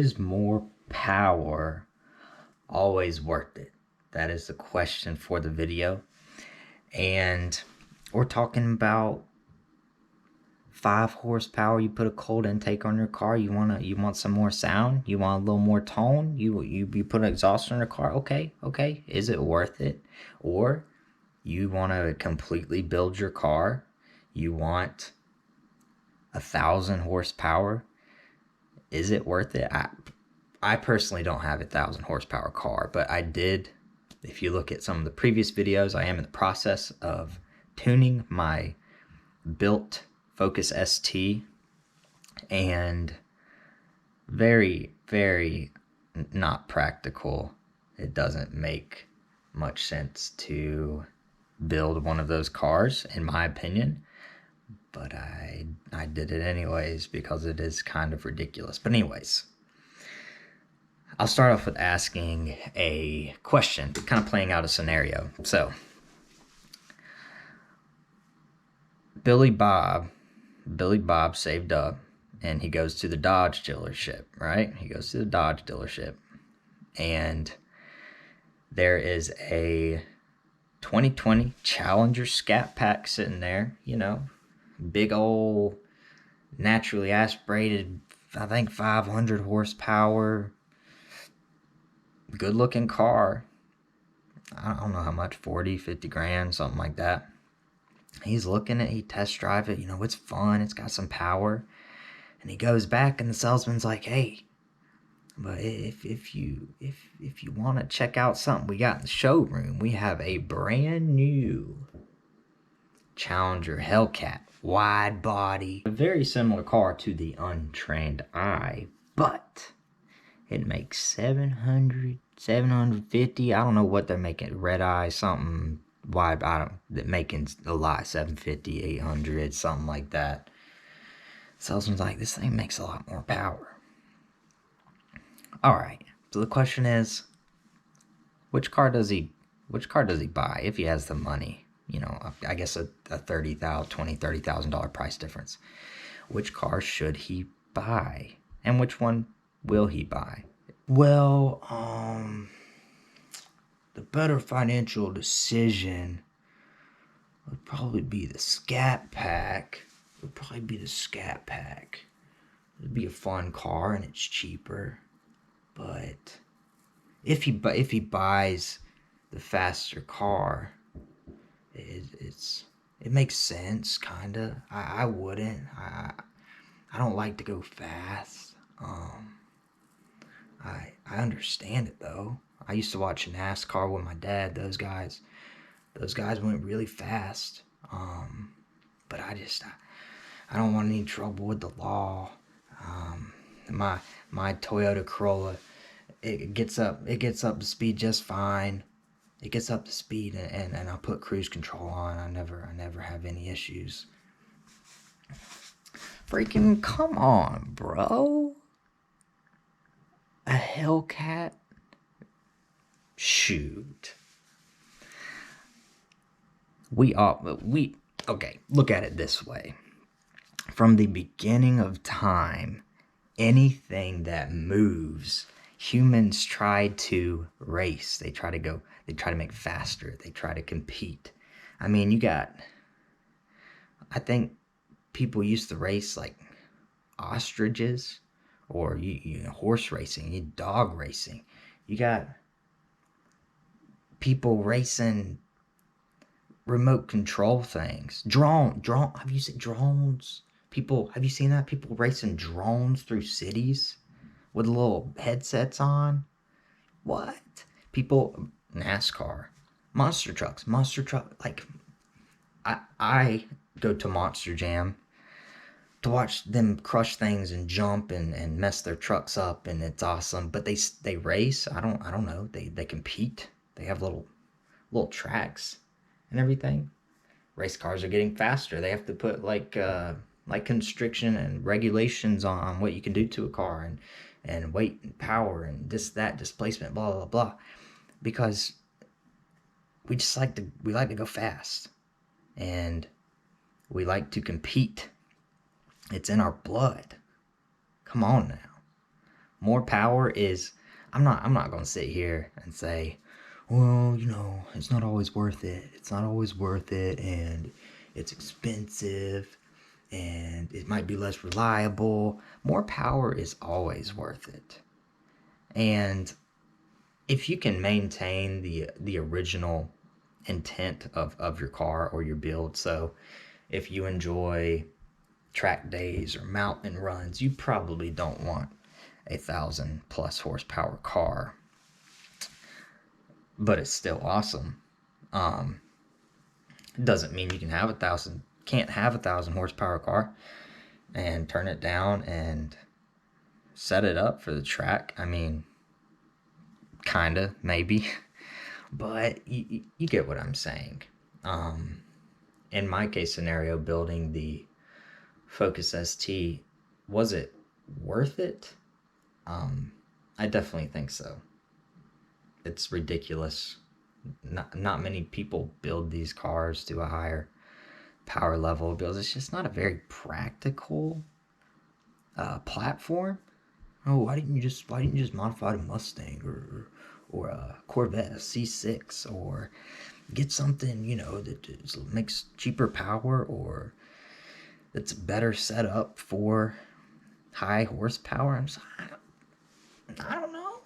Is more power always worth it? That is the question for the video. And we're talking about 5 horsepower. You put a cold intake on your car, you want some more sound, you want a little more tone, you put an exhaust on your car. Okay, is it worth it? Or you want to completely build your car, you want 1,000 horsepower. Is it worth it? I personally don't have 1,000 horsepower car, but I did. If you look at some of the previous videos, I am in the process of tuning my built Focus ST, and very, very not practical. It doesn't make much sense to build one of those cars, in my opinion, but I did it anyways because it is kind of ridiculous. But anyways, I'll start off with asking a question, kind of playing out a scenario. So, Billy Bob saved up, and he goes to the Dodge dealership, right? He goes to the Dodge dealership, and there is a 2020 Challenger Scat Pack sitting there, big old naturally aspirated, I think 500 horsepower, good looking car. I don't know how much, 40, 50 grand, something like that. He's looking at, he test drive it, it's fun, it's got some power. And he goes back, and the salesman's like, hey, but if you want to check out something we got in the showroom, we have a brand new Challenger Hellcat wide body. A very similar car to the untrained eye, but it makes 700, 750. I don't know what they're making. Red eye, something wide. They're making a lot. 750, 800, something like that. Salesman's like, this thing makes a lot more power. All right. So the question is, which car does he buy if he has the money? I guess a $30,000, $20,000, $30,000 price difference. Which car should he buy, and which one will he buy? Well, the better financial decision would probably be the Scat Pack. It'd be a fun car, and it's cheaper. But if he buys the faster car, it makes sense, kinda. I wouldn't. I don't like to go fast. I understand it though. I used to watch NASCAR with my dad. Those guys went really fast. But I don't want any trouble with the law. My Toyota Corolla, it gets up to speed just fine. It gets up to speed, and I put cruise control on. I never have any issues. Freaking come on, bro. A Hellcat? Shoot. Okay, look at it this way. From the beginning of time, anything that moves, humans try to race. They try to make faster. They try to compete. I mean, I think people used to race like ostriches, or horse racing, dog racing. You got people racing remote control things. Drone. Have you seen drones? Have you seen that? People racing drones through cities with little headsets on. What? People, NASCAR, monster truck. Like, I go to Monster Jam to watch them crush things and jump and mess their trucks up, and it's awesome. But they race. I don't know. They compete. They have little tracks and everything. Race cars are getting faster. They have to put like constriction and regulations on what you can do to a car, and weight and power and this, that, displacement, blah blah blah, because we like to go fast, and we like to compete. It's in our blood. Come on now. More power is, I'm not going to sit here and say, well, you know, it's not always worth it. It's not always worth it, and it's expensive, and it might be less reliable. More power is always worth it. And if you can maintain the original intent of your car or your build, so if you enjoy track days or mountain runs, you probably don't want a 1,000+ horsepower car, but it's still awesome. It doesn't mean you can't have a 1,000 horsepower car and turn it down and set it up for the track. I mean, kinda, maybe, but you get what I'm saying. In my case scenario, building the Focus ST, was it worth it? I definitely think so. It's ridiculous. Not many people build these cars to a higher power level because it's just not a very practical platform. Oh, why didn't you just modify the Mustang or a Corvette C6, or get something, you know, that makes cheaper power, or that's better set up for high horsepower? I don't know.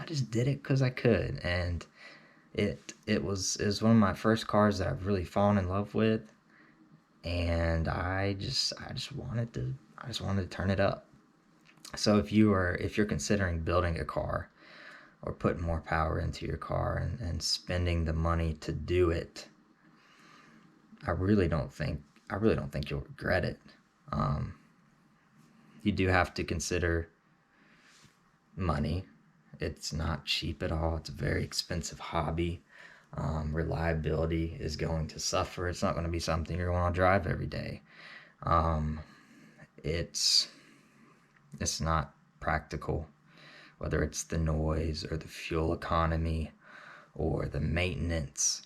I just did it because I could, and it was one of my first cars that I've really fallen in love with, and I just wanted to turn it up. So if you're considering building a car or putting more power into your car and spending the money to do it, I really don't think you'll regret it. You do have to consider money. It's not cheap at all. It's a very expensive hobby. Reliability is going to suffer. It's not going to be something you're going to drive every day. It's not practical, whether it's the noise or the fuel economy or the maintenance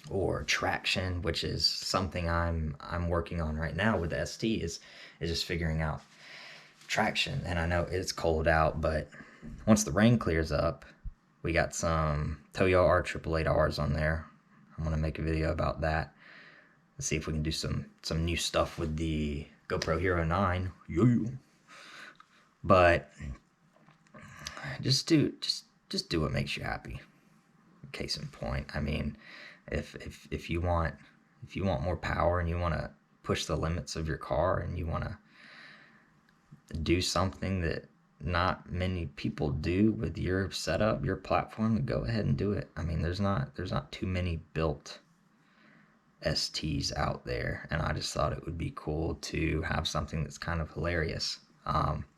or traction, which is something I'm working on right now with the ST, is just figuring out traction. And I know it's cold out, but once the rain clears up, we got some Toyo R888Rs on there. I'm gonna make a video about that. Let's see if we can do some new stuff with the GoPro Hero 9. Yeah. But just do what makes you happy. Case in point, I mean, if you want more power and you want to push the limits of your car and you want to do something that not many people do with your setup, your platform, go ahead and do it. I mean, there's not too many built STs out there, and I just thought it would be cool to have something that's kind of hilarious.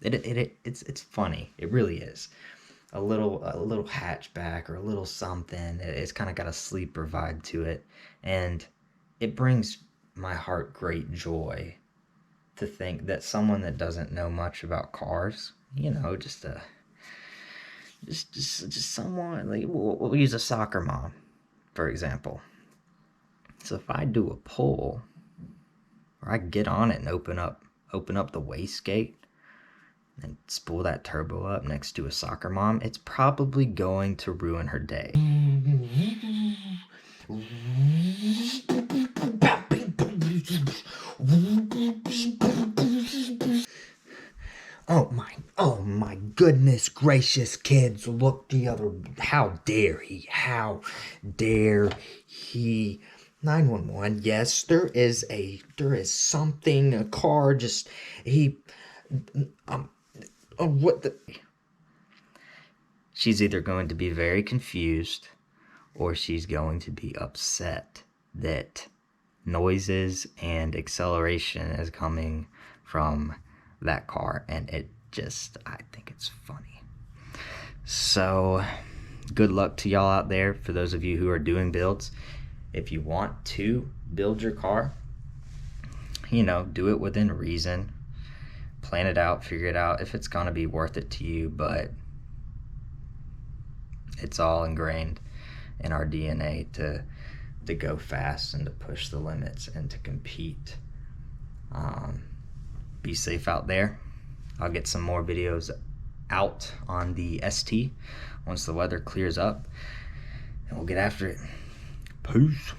It's funny. It really is. A little hatchback or a little something. It's kind of got a sleeper vibe to it, and it brings my heart great joy to think that someone that doesn't know much about cars, you know, just someone, like, we'll use a soccer mom, for example. So if I do a pull, or I get on it and open up the wastegate and spool that turbo up next to a soccer mom, it's probably going to ruin her day. Oh my goodness gracious, kids, look the other, how dare he 911. Yes, there is something, a car, just, what the... She's either going to be very confused or she's going to be upset that noises and acceleration is coming from that car, and I think it's funny. So good luck to y'all out there. For those of you who are doing builds, if you want to build your car, you know, do it within reason. Plan it out, figure it out if it's gonna be worth it to you, but it's all ingrained in our DNA to go fast and to push the limits and to compete. Be safe out there. I'll get some more videos out on the ST once the weather clears up, and we'll get after it. Peace.